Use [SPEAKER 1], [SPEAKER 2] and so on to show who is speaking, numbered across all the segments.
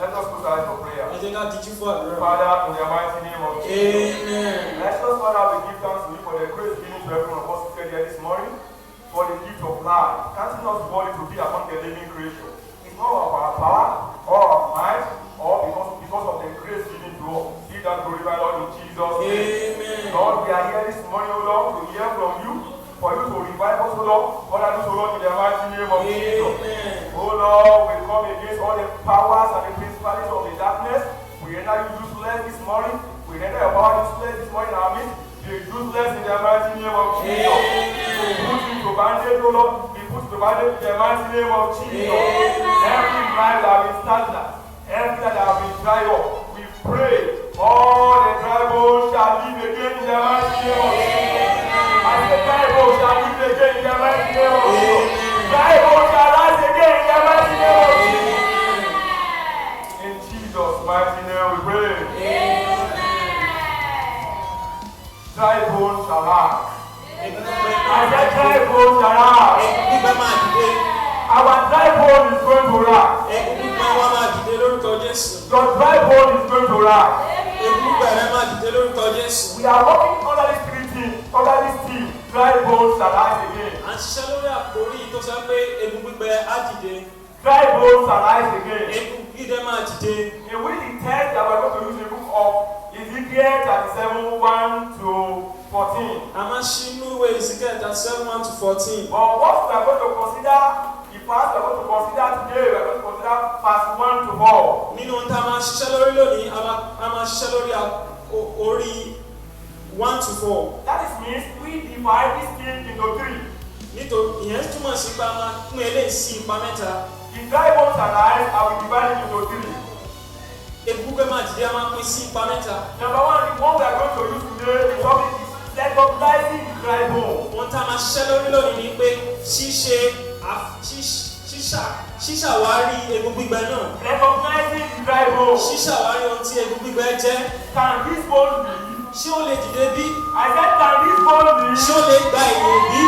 [SPEAKER 1] Let us put our for prayer.
[SPEAKER 2] Father,
[SPEAKER 1] Father, in the mighty name of Jesus.
[SPEAKER 2] Amen.
[SPEAKER 1] Let us, Father, we give thanks to you for the grace given to everyone of us who came here this morning, for the gift of life, counting us worthy to be among the living creation. It's not of our power or our might, or because of the grace given to us. Give that glory, my Lord, in Jesus' name.
[SPEAKER 2] Amen.
[SPEAKER 1] Lord, we are here this morning, O Lord, to hear from you, for you to revive us, O Lord, Father, do so, Lord, in the mighty name of Jesus. O Lord, we come against all the powers and the principalities of the darkness. We render you useless this morning. We render your power useless this morning, our midst. Be useless in the mighty name of Jesus. We put into bondage, O Lord. We put into bondage in the mighty name of Jesus. Every life that has been stagnant, everything that has been dried up, we pray all the dry bones shall live again in the mighty name of Jesus. And the dry bones shall live again in the mighty name of Jesus. Dry bones shall rise again in the mighty name of Jesus. In Jesus' mighty name we pray. Dry bones shall rise. I said dry bones shall rise. Our dry bone is going to rise. Your dry bone is going to rise. We are working under this team, dry bones shall rise again. Dry bones shall rise again. In which the text that we are going to use in the book of Ezekiel 37:1 to 14.
[SPEAKER 2] Ezekiel 37:1-14.
[SPEAKER 1] But what we are going to consider, the part we are going to consider today, we are going to consider verse 1 to 4.
[SPEAKER 2] Nínú ohun tá a máa ṣiṣẹ́ lórí lónìí, a máa ṣiṣẹ́ lórí orí 1-4.
[SPEAKER 1] That is means we divide this thing into 3.
[SPEAKER 2] Nítorí ìyẹn túmọ̀ sí pé a máa pín eléyìí sí ipa mẹ́ta.
[SPEAKER 1] The dry bones and eyes are we divided into 3.
[SPEAKER 2] Egungun máa dìde, a máa pín sí ipa mẹ́ta.
[SPEAKER 1] Number 1, the one we are going to use today, the topic is recognizing the dry bone.
[SPEAKER 2] Ohun tá a máa ṣiṣẹ́ lórí lónìí ni pé ṣíṣàwárí egun gbígbẹ náà.
[SPEAKER 1] Recognizing the dry bone.
[SPEAKER 2] Ṣíṣàwárí ohun tí egun gbígbẹ jẹ́.
[SPEAKER 1] Can this bone live?
[SPEAKER 2] Ṣé ó lè dìde bí?
[SPEAKER 1] I said, can this bone live?
[SPEAKER 2] Ṣé ó lè gba ìyè bí?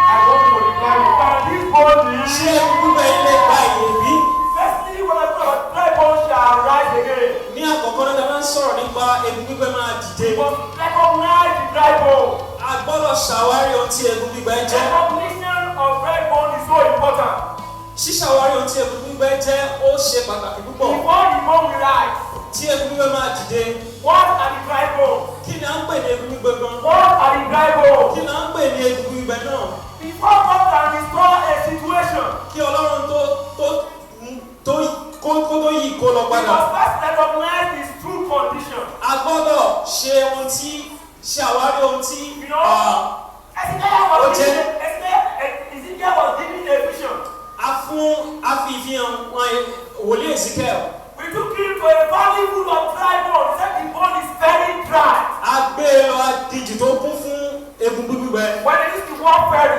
[SPEAKER 1] I want to reply you. Can this bone live?
[SPEAKER 2] Ṣé egun gbígbẹ lè gba ìyè bí?
[SPEAKER 1] Firstly, when I talk about dry bone shall rise again.
[SPEAKER 2] Ní àkọ́kọ́ náà, máa ń sọ̀rọ̀ nípa egun gbígbẹ máa dìde.
[SPEAKER 1] But recognize the dry bone.
[SPEAKER 2] A gbọ́dọ̀ ṣàwárí ohun tí egun gbígbẹ jẹ́.
[SPEAKER 1] Recognition of dry bone is so important.
[SPEAKER 2] Ṣíṣàwárí ohun tí egun gbígbẹ jẹ́ ó ṣe pàtàkì púpọ̀.
[SPEAKER 1] Before the bone will rise,
[SPEAKER 2] tí egun gbígbẹ máa dìde.
[SPEAKER 1] What are the dry bones?
[SPEAKER 2] Kí ni à ń pè ní egun gbígbẹ gan?
[SPEAKER 1] What are the dry bones?
[SPEAKER 2] Kí ni à ń pè ní egun gbígbẹ náà?
[SPEAKER 1] Before God can restore a situation,
[SPEAKER 2] kí Ọlọ́run tó yí kó lọ
[SPEAKER 1] we
[SPEAKER 2] padà.
[SPEAKER 1] must first recognize his true condition.
[SPEAKER 2] A gbọ́dọ̀ ṣe ohun tí ṣàwárí ohun tí
[SPEAKER 1] Ezekiel was given a vision.
[SPEAKER 2] A fi ìfihàn wòlíì Ezekiel.
[SPEAKER 1] We took him to a valley full of dry bones. He said the bone is very dry.
[SPEAKER 2] A gbé lọ adijì tó kún fún egun gbígbẹ.
[SPEAKER 1] When they used to walk ferry,